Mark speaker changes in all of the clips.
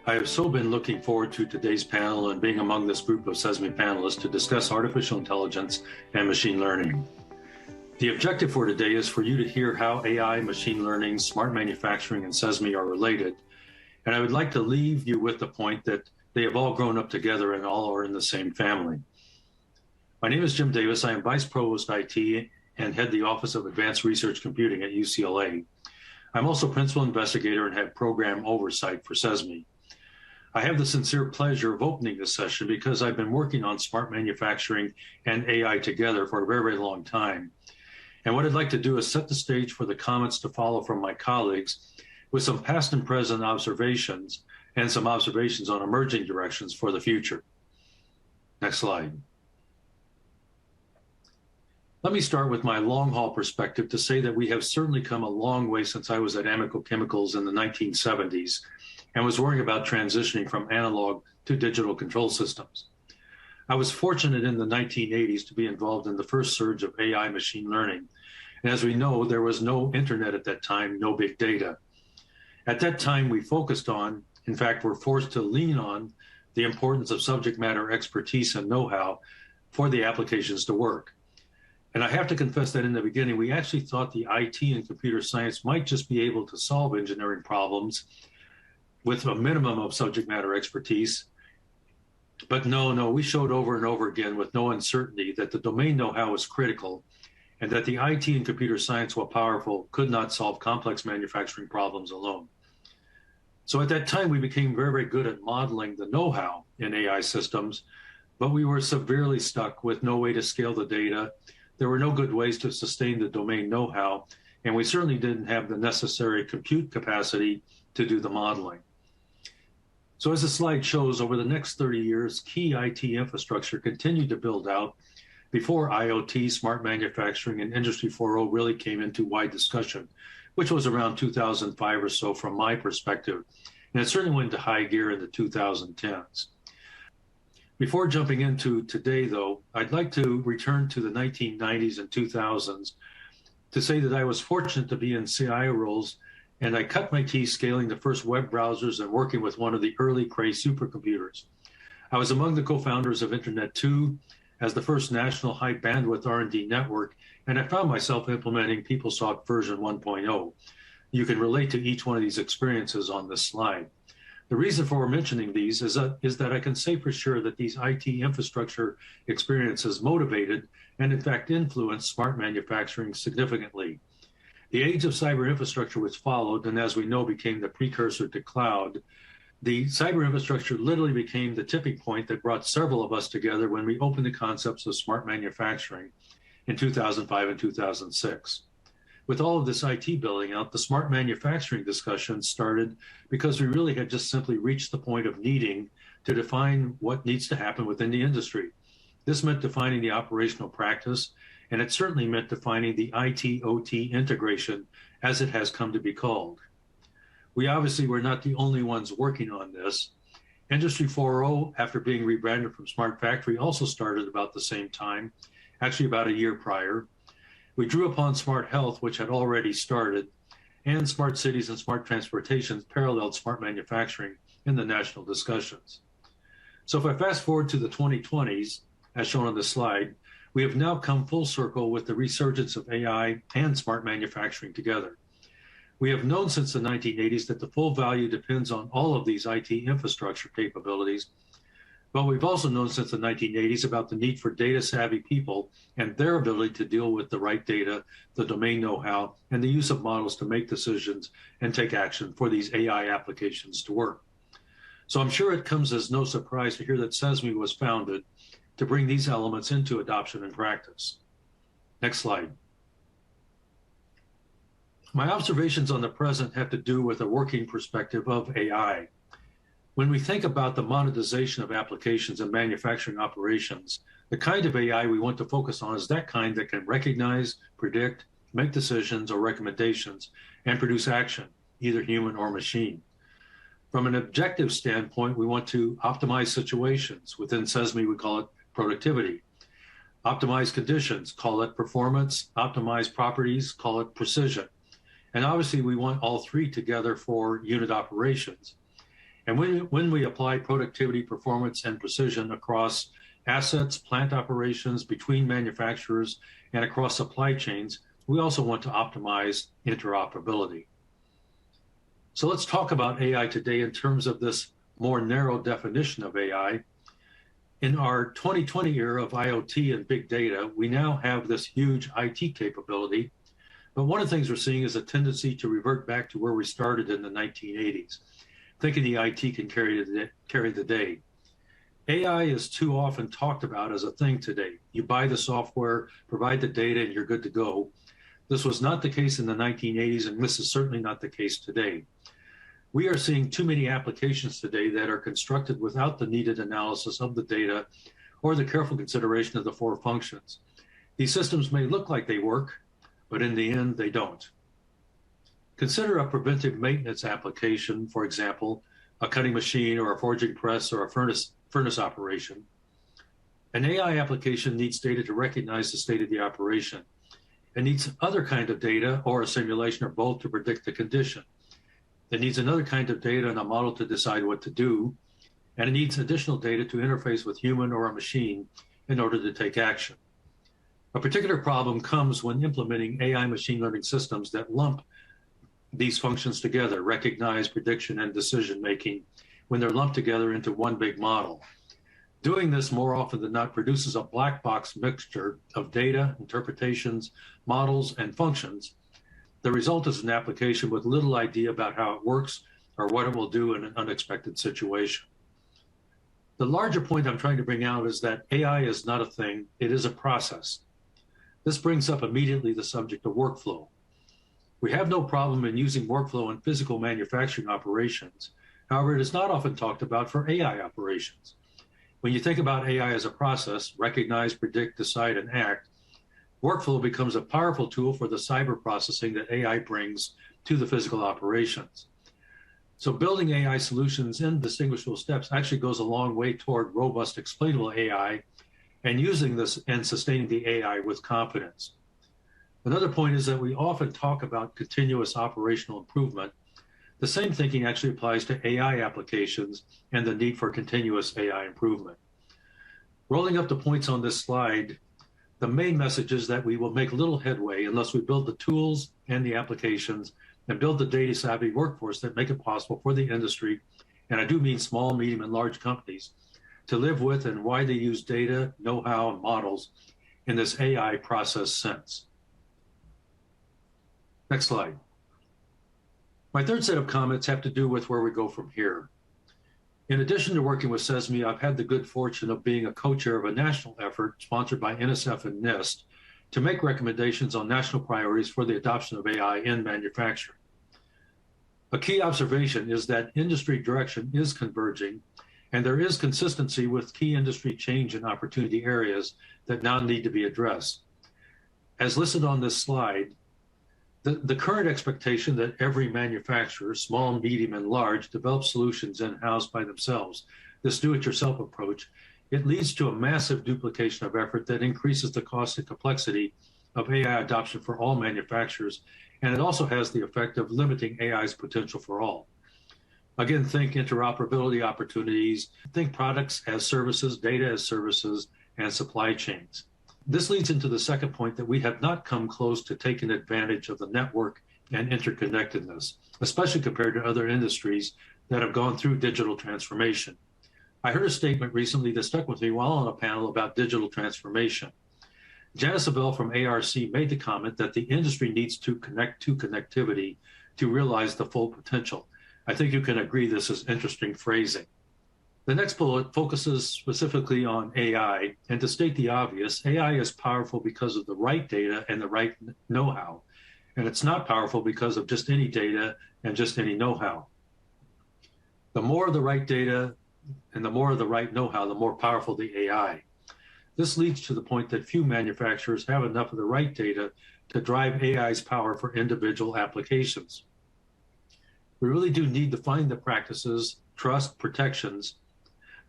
Speaker 1: I have so been looking forward to today's panel and being among this group of CESMII panelists to discuss artificial intelligence and machine learning. The objective for today is for you to hear how AI, machine learning, smart manufacturing, and CESMII are related. And I would like to leave you with the point that they have all grown up together and all are in the same family. My name is Jim Davis. I am Vice Provost IT and head the Office of Advanced Research Computing at UCLA. I'm also Principal Investigator and have program oversight for CESMII. I have the sincere pleasure of opening this session because I've been working on smart manufacturing and AI together for a very, very long time. And what I'd like to do is set the stage for the comments to follow from my colleagues with some past and present observations and some observations on emerging directions for the future. Next slide. Let me start with my long haul perspective to say that we have certainly come a long way since I was at Amoco Chemicals in the 1970s and was worrying about transitioning from analog to digital control systems. I was fortunate in the 1980s to be involved in the first surge of AI machine learning. And as we know, there was no internet at that time, no big data. At that time, we focused on, in fact, were forced to lean on the importance of subject matter expertise and know-how for the applications to work. And I have to confess that in the beginning, we actually thought the IT and computer science might just be able to solve engineering problems with a minimum of subject matter expertise. But no, we showed over and over again with no uncertainty that the domain know-how was critical and that the IT and computer science, while powerful, could not solve complex manufacturing problems alone. So at that time, we became very, very good at modeling the know-how in AI systems, but we were severely stuck with no way to scale the data. There were no good ways to sustain the domain know-how, and we certainly didn't have the necessary compute capacity to do the modeling. So as the slide shows, over the next 30 years, key IT infrastructure continued to build out before IoT, smart manufacturing, and Industry 4.0 really came into wide discussion, which was around 2005 or so from my perspective. And it certainly went into high gear in the 2010s. Before jumping into today, though, I'd like to return to the 1990s and 2000s to say that I was fortunate to be in CIO roles, and I cut my teeth scaling the first web browsers and working with one of the early Cray supercomputers. I was among the co-founders of Internet 2 as the first national high bandwidth R&D network, and I found myself implementing PeopleSoft version 1.0. You can relate to each one of these experiences on this slide. The reason for mentioning these is that I can say for sure that these IT infrastructure experiences motivated and in fact influenced smart manufacturing significantly. The age of cyber infrastructure which followed, and as we know became the precursor to cloud, the cyber infrastructure literally became the tipping point that brought several of us together when we opened the concepts of smart manufacturing in 2005 and 2006. With all of this IT building out, the smart manufacturing discussion started because we really had just simply reached the point of needing to define what needs to happen within the industry. This meant defining the operational practice, and it certainly meant defining the IT-OT integration as it has come to be called. We obviously were not the only ones working on this. Industry 4.0, after being rebranded from Smart Factory, also started about the same time, actually about a year prior. We drew upon Smart Health, which had already started, and Smart Cities and Smart Transportation paralleled smart manufacturing in the national discussions. So if I fast forward to the 2020s, as shown on this slide, we have now come full circle with the resurgence of AI and smart manufacturing together. We have known since the 1980s that the full value depends on all of these IT infrastructure capabilities, but we've also known since the 1980s about the need for data-savvy people and their ability to deal with the right data, the domain know-how, and the use of models to make decisions and take action for these AI applications to work. So I'm sure it comes as no surprise to hear that CESMII was founded to bring these elements into adoption and practice. Next slide. My observations on the present have to do with a working perspective of AI. When we think about the monetization of applications and manufacturing operations, the kind of AI we want to focus on is that kind that can recognize, predict, make decisions or recommendations, and produce action, either human or machine. From an objective standpoint, we want to optimize situations. Within CESMII, we call it productivity. Optimize conditions, call it performance. Optimize properties, call it precision. And obviously, we want all three together for unit operations. And when we apply productivity, performance, and precision across assets, plant operations, between manufacturers, and across supply chains, we also want to optimize interoperability. So let's talk about AI today in terms of this more narrow definition of AI. In our 2020 era of IoT and big data, we now have this huge IT capability. But one of the things we're seeing is a tendency to revert back to where we started in the 1980s, thinking the IT can carry the day. AI is too often talked about as a thing today. You buy the software, provide the data, and you're good to go. This was not the case in the 1980s, and this is certainly not the case today. We are seeing too many applications today that are constructed without the needed analysis of the data or the careful consideration of the four functions. These systems may look like they work, but in the end, they don't. Consider a preventive maintenance application, for example, a cutting machine or a forging press or a furnace operation. An AI application needs data to recognize the state of the operation. It needs other kind of data or a simulation or both to predict the condition. It needs another kind of data and a model to decide what to do. And it needs additional data to interface with human or a machine in order to take action. A particular problem comes when implementing AI machine learning systems that lump these functions together, recognize, prediction, and decision-making, when they're lumped together into one big model. Doing this more often than not produces a black box mixture of data, interpretations, models, and functions. The result is an application with little idea about how it works or what it will do in an unexpected situation. The larger point I'm trying to bring out is that AI is not a thing, it is a process. This brings up immediately the subject of workflow. We have no problem in using workflow in physical manufacturing operations. However, it is not often talked about for AI operations. When you think about AI as a process, recognize, predict, decide, and act, workflow becomes a powerful tool for the cyber processing that AI brings to the physical operations. So building AI solutions in distinguishable steps actually goes a long way toward robust explainable AI and using this and sustaining the AI with confidence. Another point is that we often talk about continuous operational improvement. The same thinking actually applies to AI applications and the need for continuous AI improvement. Rolling up the points on this slide, the main message is that we will make little headway unless we build the tools and the applications and build the data savvy workforce that make it possible for the industry, and I do mean small, medium, and large companies, to live with and widely use data, know-how, and models in this AI process sense. Next slide. My third set of comments have to do with where we go from here. In addition to working with CESMII, I've had the good fortune of being a co-chair of a national effort sponsored by NSF and NIST to make recommendations on national priorities for the adoption of AI in manufacturing. A key observation is that industry direction is converging, and there is consistency with key industry change and opportunity areas that now need to be addressed. As listed on this slide, the current expectation that every manufacturer, small, medium, and large, develop solutions in-house by themselves, this do-it-yourself approach, it leads to a massive duplication of effort that increases the cost and complexity of AI adoption for all manufacturers, and it also has the effect of limiting AI's potential for all. Again, think interoperability opportunities, think products as services, data as services, and supply chains. This leads into the second point that we have not come close to taking advantage of the network and interconnectedness, especially compared to other industries that have gone through digital transformation. I heard a statement recently that stuck with me while on a panel about digital transformation. Janice Abell from ARC made the comment that the industry needs to connect to connectivity to realize the full potential. I think you can agree this is interesting phrasing. The next bullet focuses specifically on AI, and to state the obvious, AI is powerful because of the right data and the right know-how, and it's not powerful because of just any data and just any know-how. The more of the right data and the more of the right know-how, the more powerful the AI. This leads to the point that few manufacturers have enough of the right data to drive AI's power for individual applications. We really do need to find the practices, trust, protections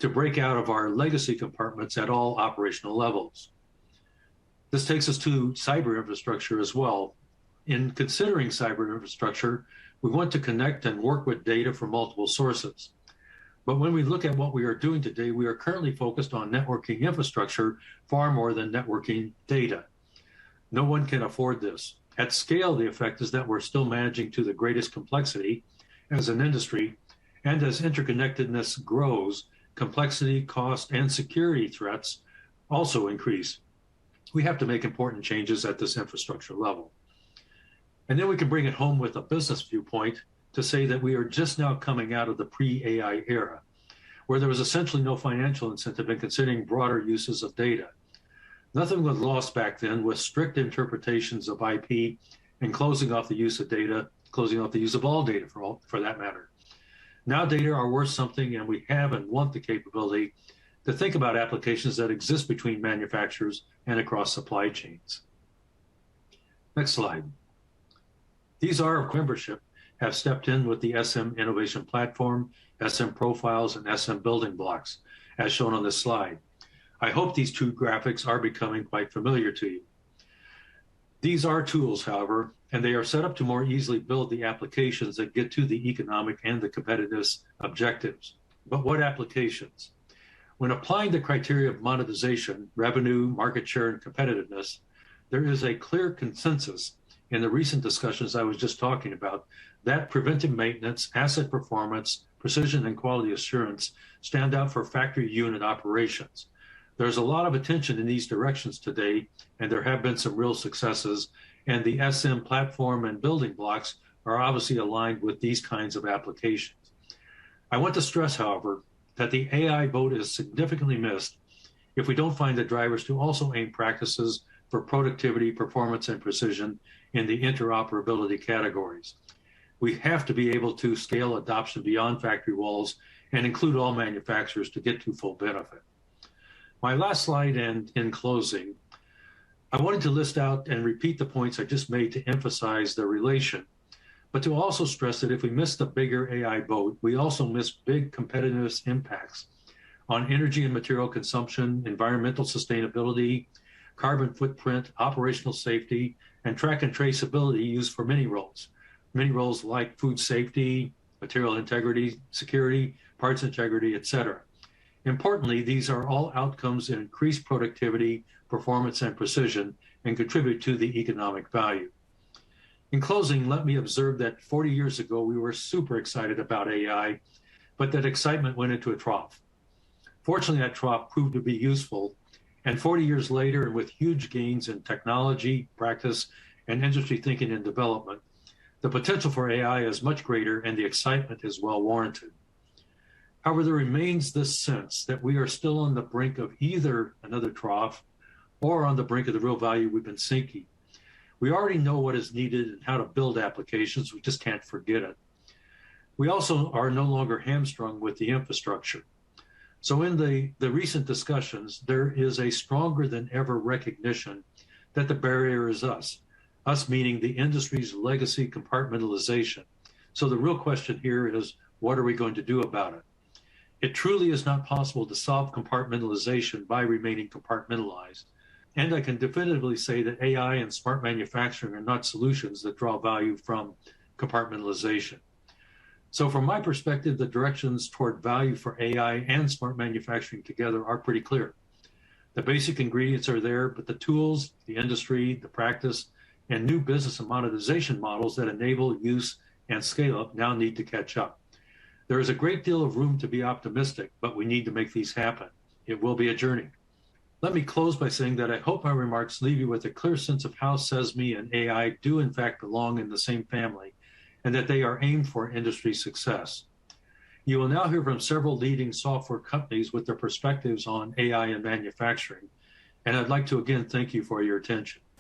Speaker 1: to break out of our legacy compartments at all operational levels. This takes us to cyber infrastructure as well. In considering cyber infrastructure, we want to connect and work with data from multiple sources. But when we look at what we are doing today, we are currently focused on networking infrastructure far more than networking data. No one can afford this. At scale, the effect is that we're still managing to the greatest complexity as an industry, and as interconnectedness grows, complexity, cost, and security threats also increase. We have to make important changes at this infrastructure level. And then we can bring it home with a business viewpoint to say that we are just now coming out of the pre-AI era, where there was essentially no financial incentive in considering broader uses of data. Nothing was lost back then with strict interpretations of IP and closing off the use of data, closing off the use of all data for that matter. Now data are worth something, and we have and want the capability to think about applications that exist between manufacturers and across supply chains. Next slide. These our membership have stepped in with the SM Innovation Platform, SM Profiles, and SM Building Blocks, as shown on this slide. I hope these two graphics are becoming quite familiar to you. These are tools, however, and they are set up to more easily build the applications that get to the economic and the competitiveness objectives. But what applications? When applying the criteria of monetization, revenue, market share, and competitiveness, there is a clear consensus in the recent discussions I was just talking about that preventive maintenance, asset performance, precision, and quality assurance stand out for factory unit operations. There's a lot of attention in these directions today, and there have been some real successes, and the SM platform and building blocks are obviously aligned with these kinds of applications. I want to stress, however, that the AI vote is significantly missed if we don't find the drivers to also aim practices for productivity, performance, and precision in the interoperability categories. We have to be able to scale adoption beyond factory walls and include all manufacturers to get to full benefit. My last slide, and in closing, I wanted to list out and repeat the points I just made to emphasize the relation, but to also stress that if we miss the bigger AI vote, we also miss big competitiveness impacts on energy and material consumption, environmental sustainability, carbon footprint, operational safety, and track and traceability used for many roles like food safety, material integrity, security, parts integrity, etc. Importantly, these are all outcomes in increased productivity, performance, and precision, and contribute to the economic value. In closing, let me observe that 40 years ago, we were super excited about AI, but that excitement went into a trough. Fortunately, that trough proved to be useful, and 40 years later, and with huge gains in technology, practice, and industry thinking and development, the potential for AI is much greater and the excitement is well warranted. However, there remains this sense that we are still on the brink of either another trough or on the brink of the real value we've been seeking. We already know what is needed and how to build applications. We just can't forget it. We also are no longer hamstrung with the infrastructure. So in the recent discussions, there is a stronger than ever recognition that the barrier is us meaning the industry's legacy compartmentalization. So the real question here is, what are we going to do about it? It truly is not possible to solve compartmentalization by remaining compartmentalized. And I can definitively say that AI and smart manufacturing are not solutions that draw value from compartmentalization. So from my perspective, the directions toward value for AI and smart manufacturing together are pretty clear. The basic ingredients are there, but the tools, the industry, the practice, and new business and monetization models that enable use and scale up now need to catch up. There is a great deal of room to be optimistic, but we need to make these happen. It will be a journey. Let me close by saying that I hope my remarks leave you with a clear sense of how CESMII and AI do in fact belong in the same family, and that they are aimed for industry success. You will now hear from several leading software companies with their perspectives on AI and manufacturing, and I'd like to again thank you for your attention.